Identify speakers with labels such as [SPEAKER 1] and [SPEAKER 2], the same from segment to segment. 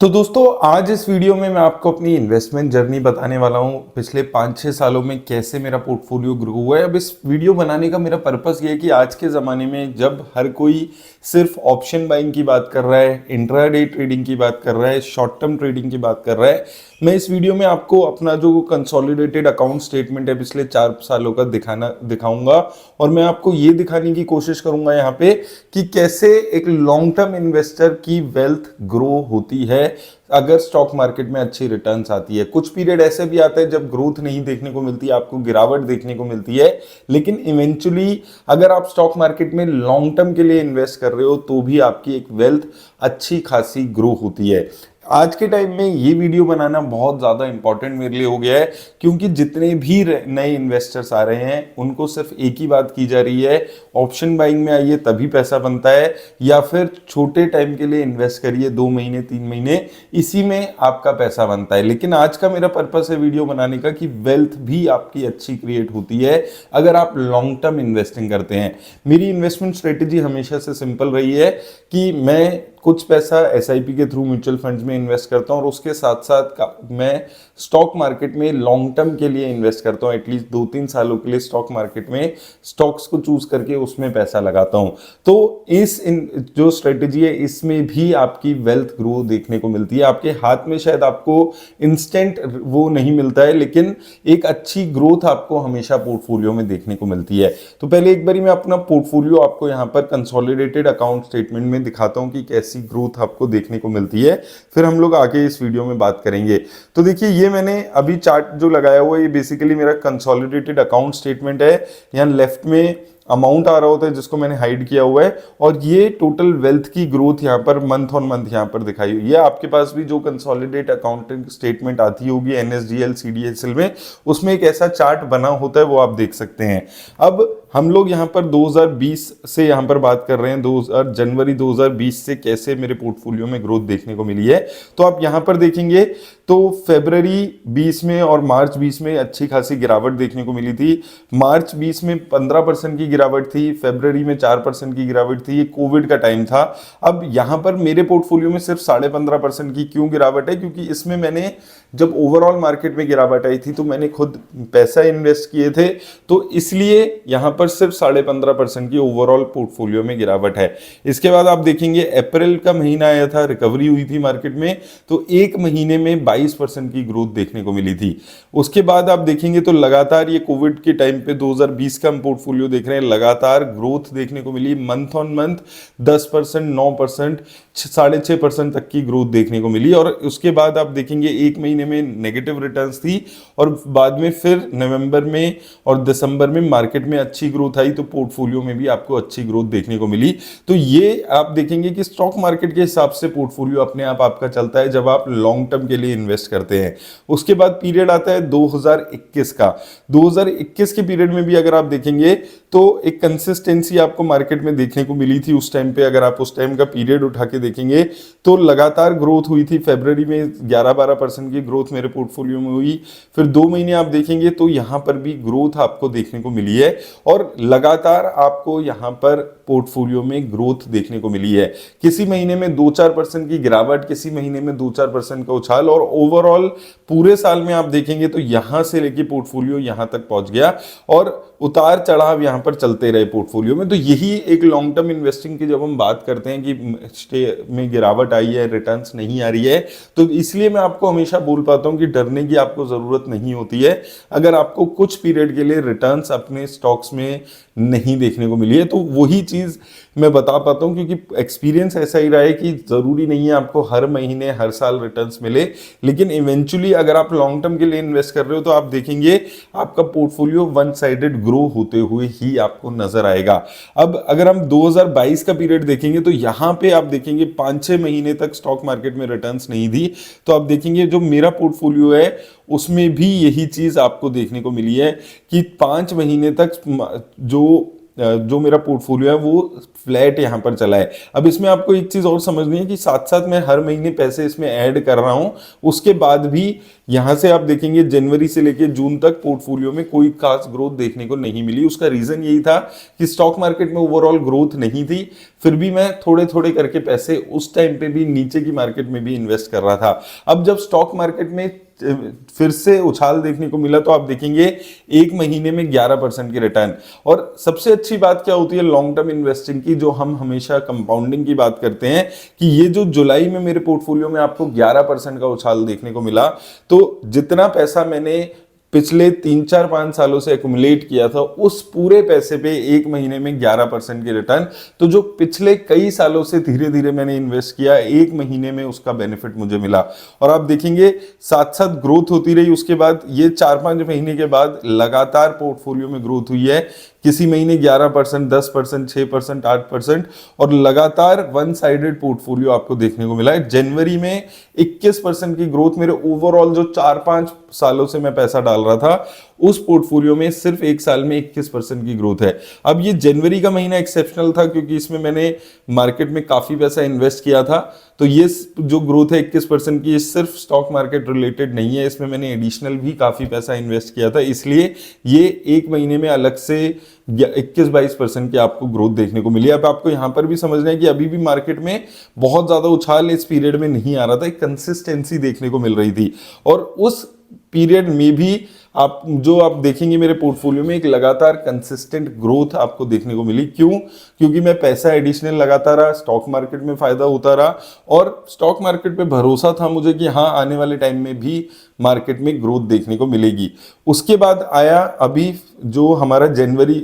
[SPEAKER 1] तो दोस्तों आज इस वीडियो में मैं आपको अपनी इन्वेस्टमेंट जर्नी बताने वाला हूँ। पिछले 5-6 सालों में कैसे मेरा पोर्टफोलियो ग्रो हुआ है। अब इस वीडियो बनाने का मेरा पर्पस ये है कि आज के ज़माने में जब हर कोई सिर्फ ऑप्शन बाइंग की बात कर रहा है, इंट्राडे ट्रेडिंग की बात कर रहा है, शॉर्ट टर्म ट्रेडिंग की बात कर रहा है, मैं इस वीडियो में आपको अपना जो कंसोलिडेटेड अकाउंट स्टेटमेंट है पिछले 4 सालों का दिखाऊंगा और मैं आपको ये दिखाने की कोशिश करूंगा यहाँ पे कि कैसे एक लॉन्ग टर्म इन्वेस्टर की वेल्थ ग्रो होती है अगर स्टॉक मार्केट में अच्छी रिटर्न्स आती है। कुछ पीरियड ऐसे भी आता है जब ग्रोथ नहीं देखने को मिलती है, आपको गिरावट देखने को मिलती है, लेकिन इवेंचुअली अगर आप स्टॉक मार्केट में लॉन्ग टर्म के लिए इन्वेस्ट कर रहे हो तो भी आपकी एक वेल्थ अच्छी खासी ग्रो होती है। आज के टाइम में ये वीडियो बनाना बहुत ज़्यादा इंपॉर्टेंट मेरे लिए हो गया है क्योंकि जितने भी नए इन्वेस्टर्स आ रहे हैं उनको सिर्फ एक ही बात की जा रही है, ऑप्शन बाइंग में आइए तभी पैसा बनता है, या फिर छोटे टाइम के लिए इन्वेस्ट करिए 2 महीने 3 महीने, इसी में आपका पैसा बनता है। लेकिन आज का मेरा पर्पस है वीडियो बनाने का कि वेल्थ भी आपकी अच्छी क्रिएट होती है अगर आप लॉन्ग टर्म इन्वेस्टिंग करते हैं। मेरी इन्वेस्टमेंट स्ट्रेटेजी हमेशा से सिंपल रही है कि मैं कुछ पैसा एसआईपी के थ्रू म्यूचुअल फंड्स में इन्वेस्ट करता हूं और उसके साथ साथ मैं स्टॉक मार्केट में लॉन्ग टर्म के लिए इन्वेस्ट करता हूं। एटलीस्ट 2-3 सालों के लिए स्टॉक मार्केट में स्टॉक्स को चूज करके उसमें पैसा लगाता हूं। तो जो स्ट्रेटेजी है इसमें भी आपकी वेल्थ ग्रो देखने को मिलती है। आपके हाथ में शायद आपको इंस्टेंट वो नहीं मिलता है, लेकिन एक अच्छी ग्रोथ आपको हमेशा पोर्टफोलियो में देखने को मिलती है। तो पहले एक बारी मैं अपना पोर्टफोलियो आपको यहाँ पर कंसोलिडेटेड अकाउंट स्टेटमेंट में दिखाता हूँ कि कैसी ग्रोथ आपको देखने को मिलती है, फिर हम लोग आगे इस वीडियो में बात करेंगे। तो देखिए ये मैंने अभी चार्ट जो लगाया हुआ है ये बेसिकली मेरा कंसोलिडेटेड अकाउंट स्टेटमेंट है। यहाँ लेफ्ट में अमाउंट आ रहा होता है जिसको मैंने हाइड किया हुआ है और ये टोटल वेल्थ की ग्रोथ यहाँ पर मंथ ऑन मंथ यहाँ पर दिखाई हुई है। आपके पास भी जो कंसोलिडेट अकाउंटिंग स्टेटमेंट आती होगी एनएसडीएल सीडीएसएल में, उसमें एक ऐसा चार्ट बना होता है, वो आप देख सकते हैं। अब हम लोग यहाँ पर 2020 से यहाँ पर बात कर रहे हैं, जनवरी 2020 से कैसे मेरे पोर्टफोलियो में ग्रोथ देखने को मिली है। तो आप यहाँ पर देखेंगे तो फरवरी 20 में और मार्च 20 में अच्छी खासी गिरावट देखने को मिली थी। मार्च 20 में 15% की गिरावट थी, फरवरी में 4% की गिरावट थी। ये कोविड का टाइम था। अब यहाँ पर मेरे पोर्टफोलियो में सिर्फ 15.5% की क्यों गिरावट है, क्योंकि इसमें मैंने जब ओवरऑल मार्केट में गिरावट आई थी तो मैंने खुद पैसा इन्वेस्ट किए थे, तो इसलिए यहाँ पर सिर्फ 15.5% की ओवरऑल पोर्टफोलियो में गिरावट है। इसके बाद आप देखेंगे अप्रैल का महीना आया था, रिकवरी हुई थी मार्केट में, तो एक महीने में 22% की ग्रोथ देखने को मिली थी। उसके बाद आप देखेंगे तो लगातार ये कोविड के टाइम पे 2020 का हम पोर्टफोलियो देख रहे हैं, लगातार ग्रोथ देखने को मिली। मंथ ऑन मंथ 10%, 9%, 6.5% तक की ग्रोथ देखने को मिली। और उसके बाद आप देखेंगे एक महीने में नेगेटिव रिटर्न्स थी और बाद में फिर नवंबर में और दिसंबर में मार्केट में अच्छी ग्रोथ आई, तो पोर्टफोलियो में भी आपको अच्छी ग्रोथ देखने को मिली। तो ये आप देखेंगे कि स्टॉक मार्केट के हिसाब से पोर्टफोलियो अपने आप आपका चलता है जब आप लॉन्ग टर्म के लिए इन्वेस्ट करते हैं। उसके बाद पीरियड आता है 2021 का। 2021 के पीरियड में भी अगर आप देखेंगे तो एक कंसिस्टेंसी आपको मार्केट में देखने को मिली थी उस टाइम पे। अगर आप उस टाइम का पीरियड उठा के देखेंगे तो लगातार ग्रोथ हुई थी। फरवरी में 11-12% की ग्रोथ मेरे पोर्टफोलियो में हुई। फिर 2 महीने आप देखेंगे तो यहां पर भी ग्रोथ आपको देखने को मिली है और लगातार आपको यहां पर पोर्टफोलियो में ग्रोथ देखने को मिली है। किसी महीने में 2-4% की गिरावट, किसी महीने में 2-4% का उछाल, और ओवरऑल पूरे साल में आप देखेंगे तो यहां से लेके पोर्टफोलियो यहां तक पहुंच गया और उतार चढ़ाव यहां पर चलते रहे पोर्टफोलियो में। तो यही एक लॉन्ग टर्म इन्वेस्टिंग की जब हम बात करते हैं कि स्टे में गिरावट आई है, रिटर्न्स नहीं आ रही है, तो इसलिए मैं आपको हमेशा बोल पाता हूं कि डरने की आपको जरूरत नहीं होती है अगर आपको कुछ पीरियड के लिए रिटर्न्स अपने स्टॉक्स में नहीं देखने को मिली है। तो वही चीज मैं बता पाता हूं क्योंकि एक्सपीरियंस ऐसा ही रहा है कि जरूरी नहीं है आपको हर महीने हर साल रिटर्न्स मिले, लेकिन इवेंचुअली अगर आप लॉन्ग टर्म के लिए इन्वेस्ट कर रहे हो तो आप देखेंगे आपका पोर्टफोलियो वन साइडेड ग्रो होते हुए ही आपको नजर आएगा। अब अगर हम 2022 का पीरियड देखेंगे तो यहां पे आप देखेंगे 5-6 महीने तक स्टॉक मार्केट में रिटर्न्स नहीं दी, तो आप देखेंगे जो मेरा पोर्टफोलियो है उसमें भी यही चीज आपको देखने को मिली है कि 5 महीने तक जो जो मेरा पोर्टफोलियो है वो फ्लैट यहाँ पर चला है। अब इसमें आपको एक चीज़ और समझनी है कि साथ साथ मैं हर महीने पैसे इसमें ऐड कर रहा हूँ, उसके बाद भी यहाँ से आप देखेंगे जनवरी से लेकर जून तक पोर्टफोलियो में कोई खास ग्रोथ देखने को नहीं मिली। उसका रीज़न यही था कि स्टॉक मार्केट में ओवरऑल ग्रोथ नहीं थी, फिर भी मैं थोड़े थोड़े करके पैसे उस टाइम पे भी नीचे की मार्केट में भी इन्वेस्ट कर रहा था। अब जब स्टॉक मार्केट में फिर से उछाल देखने को मिला तो आप देखेंगे एक महीने में 11% की रिटर्न। और सबसे अच्छी बात क्या होती है लॉन्ग टर्म इन्वेस्टिंग की, जो हम हमेशा कंपाउंडिंग की बात करते हैं, कि ये जो जुलाई में मेरे पोर्टफोलियो में आपको 11% का उछाल देखने को मिला, तो जितना पैसा मैंने पिछले 3-4-5 सालों से एक्युमुलेट किया था उस पूरे पैसे पे एक महीने में 11% की रिटर्न, तो जो पिछले कई सालों से धीरे धीरे मैंने इन्वेस्ट किया एक महीने में उसका बेनिफिट मुझे मिला। और आप देखेंगे साथ साथ ग्रोथ होती रही। उसके बाद ये 4-5 महीने के बाद लगातार पोर्टफोलियो में ग्रोथ हुई है, किसी महीने 11%, 10%, 6%, 8%, और लगातार वन साइडेड पोर्टफोलियो आपको देखने को मिला है। जनवरी में 21% की ग्रोथ मेरे ओवरऑल जो 4-5 सालों से मैं पैसा डाल रहा था उस पोर्टफोलियो में सिर्फ एक साल में 21% की ग्रोथ है। अब ये जनवरी का महीना एक्सेप्शनल था क्योंकि इसमें मैंने मार्केट में काफी पैसा इन्वेस्ट किया था, तो ये जो ग्रोथ है 21% की, ये सिर्फ स्टॉक मार्केट रिलेटेड नहीं है, इसमें मैंने एडिशनल भी काफी पैसा इन्वेस्ट किया था, इसलिए ये एक महीने में अलग से 21-22% की आपको ग्रोथ देखने को मिली। अब आपको यहां पर भी समझना है कि अभी भी मार्केट में बहुत ज्यादा उछाल इस पीरियड में नहीं आ रहा था, एक कंसिस्टेंसी देखने को मिल रही थी। और उस पीरियड में भी आप देखेंगे मेरे पोर्टफोलियो में एक लगातार कंसिस्टेंट ग्रोथ आपको देखने को मिली। क्यों? क्योंकि मैं पैसा एडिशनल लगाता रहा, स्टॉक मार्केट में फायदा होता रहा, और स्टॉक मार्केट पे भरोसा था मुझे कि हाँ आने वाले टाइम में भी मार्केट में ग्रोथ देखने को मिलेगी। उसके बाद आया अभी जो हमारा जनवरी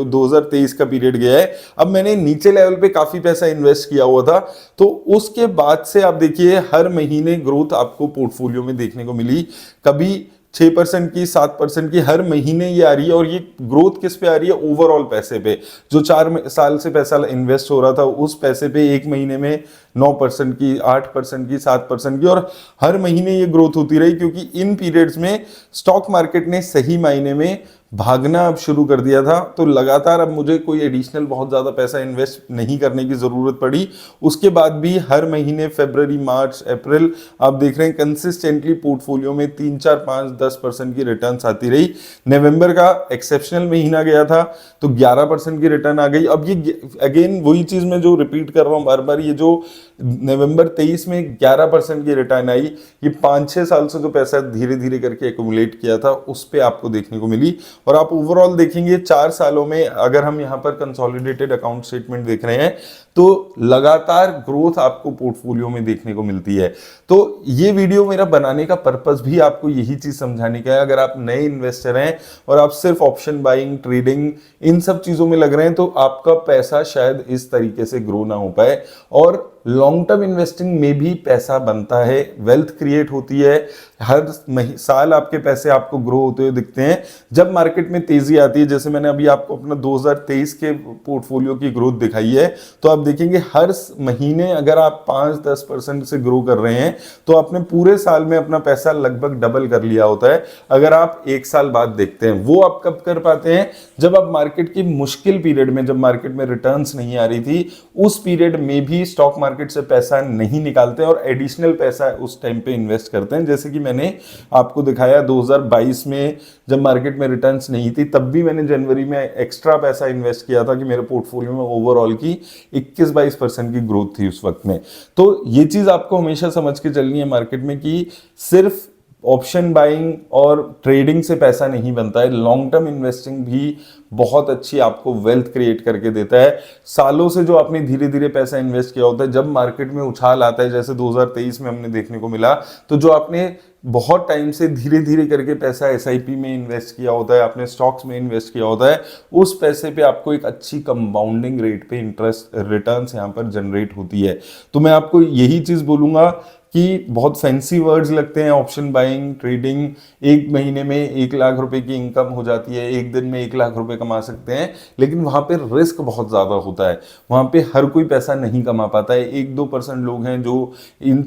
[SPEAKER 1] 2023 का पीरियड गया है, अब मैंने नीचे लेवल पे काफी पैसा इन्वेस्ट किया हुआ था, तो उसके बाद से आप देखिए हर महीने ग्रोथ आपको पोर्टफोलियो में देखने को मिली, कभी 6% की, 7% की, हर महीने ये आ रही है। और ये ग्रोथ किस पे आ रही है? ओवरऑल पैसे पे। जो 4 साल से पैसा इन्वेस्ट हो रहा था उस पैसे पे एक महीने में 9% की, 8% की, 7% की, और हर महीने ये ग्रोथ होती रही क्योंकि इन पीरियड्स में स्टॉक मार्केट ने सही मायने में भागना अब शुरू कर दिया था। तो लगातार अब मुझे कोई एडिशनल बहुत ज़्यादा पैसा इन्वेस्ट नहीं करने की ज़रूरत पड़ी। उसके बाद भी हर महीने फरवरी, मार्च, अप्रैल आप देख रहे हैं कंसिस्टेंटली पोर्टफोलियो में 3-4-5-10% की रिटर्न्स आती रही। नवंबर का एक्सेप्शनल महीना गया था तो 11% की रिटर्न आ गई। अब ये अगेन वही चीज़ मैं जो रिपीट कर रहा हूँ बार बार, ये जो नवंबर 23 में 11% की रिटर्न आई, ये 5-6 साल से जो पैसा धीरे धीरे करके एक्युमुलेट किया था उस पर आपको देखने को मिली। और आप ओवरऑल देखेंगे 4 सालों में अगर हम यहाँ पर कंसोलिडेटेड अकाउंट स्टेटमेंट देख रहे हैं तो लगातार ग्रोथ आपको पोर्टफोलियो में देखने को मिलती है। तो ये वीडियो मेरा बनाने का पर्पस भी आपको यही चीज समझाने का है। अगर आप नए इन्वेस्टर हैं और आप सिर्फ ऑप्शन बाइंग, ट्रेडिंग, इन सब चीजों में लग रहे हैं तो आपका पैसा शायद इस तरीके से ग्रो ना हो पाए। और लॉन्ग टर्म इन्वेस्टिंग में भी पैसा बनता है, वेल्थ क्रिएट होती है, हर साल आपके पैसे आपको ग्रो होते हुए दिखते हैं। जब मार्केट में तेजी आती है, जैसे मैंने अभी आपको अपना 2023 के पोर्टफोलियो की ग्रोथ दिखाई है, तो आप देखेंगे हर महीने अगर आप 5-10% से ग्रो कर रहे हैं तो आपने पूरे साल में अपना पैसा लगभग डबल कर लिया होता है। अगर आप एक साल बाद देखते हैं, वो आप कब कर पाते हैं? जब आप मार्केट की मुश्किल पीरियड में, जब मार्केट में रिटर्न्स नहीं आ रही थी, उस पीरियड में भी स्टॉक मार्केट से पैसा नहीं निकालते और एडिशनल पैसा उस टाइम पे इन्वेस्ट करते हैं। जैसे कि मैंने आपको दिखाया 2022 में जब मार्केट में रिटर्न्स नहीं थी तब भी मैंने जनवरी में एक्स्ट्रा पैसा इन्वेस्ट किया था कि मेरे पोर्टफोलियो में ओवरऑल की 21-22% की ग्रोथ थी उस वक्त में। तो ये चीज आपको हमेशा समझ के चलनी है मार्केट में कि सिर्फ ऑप्शन बाइंग और ट्रेडिंग से पैसा नहीं बनता है, लॉन्ग टर्म इन्वेस्टिंग भी बहुत अच्छी आपको वेल्थ क्रिएट करके देता है। सालों से जो आपने धीरे धीरे पैसा इन्वेस्ट किया होता है, जब मार्केट में उछाल आता है जैसे 2023 में हमने देखने को मिला, तो जो आपने बहुत टाइम से धीरे धीरे करके पैसा एसआईपी में इन्वेस्ट किया होता है, आपने स्टॉक्स में इन्वेस्ट किया होता है, उस पैसे पे आपको एक अच्छी कंपाउंडिंग रेट पे इंटरेस्ट रिटर्न्स यहाँ पर जनरेट होती है। तो मैं आपको यही चीज बोलूंगा कि बहुत फैंसी वर्ड्स लगते हैं, ऑप्शन बाइंग, ट्रेडिंग, एक महीने में 1 लाख रुपए की इनकम हो जाती है, एक दिन में 1 लाख रुपए कमा सकते हैं, लेकिन वहां पे रिस्क बहुत ज्यादा होता है। वहां पे हर कोई पैसा नहीं कमा पाता है, 1-2% लोग हैं जो इन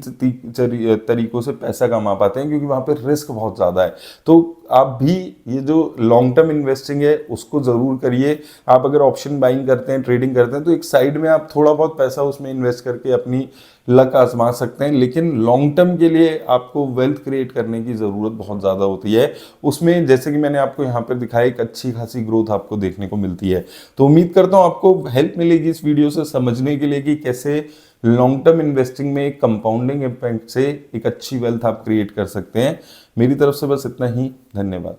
[SPEAKER 1] तरीकों से पैसा कमा पाते हैं, क्योंकि वहां पे रिस्क बहुत ज्यादा है। तो आप भी ये जो लॉन्ग टर्म इन्वेस्टिंग है उसको जरूर करिए। आप अगर ऑप्शन बाइंग करते हैं, ट्रेडिंग करते हैं, तो एक साइड में आप थोड़ा बहुत पैसा उसमें इन्वेस्ट करके अपनी लक आजमा सकते हैं, लेकिन लॉन्ग टर्म के लिए आपको वेल्थ क्रिएट करने की ज़रूरत बहुत ज़्यादा होती है। उसमें जैसे कि मैंने आपको यहाँ पर दिखाया, एक अच्छी खासी ग्रोथ आपको देखने को मिलती है। तो उम्मीद करता हूँ आपको हेल्प मिलेगी इस वीडियो से समझने के लिए कि कैसे लॉन्ग टर्म इन्वेस्टिंग में एक कंपाउंडिंग इम्पैक्ट से एक अच्छी वेल्थ आप क्रिएट कर सकते हैं। मेरी तरफ से बस इतना ही। धन्यवाद।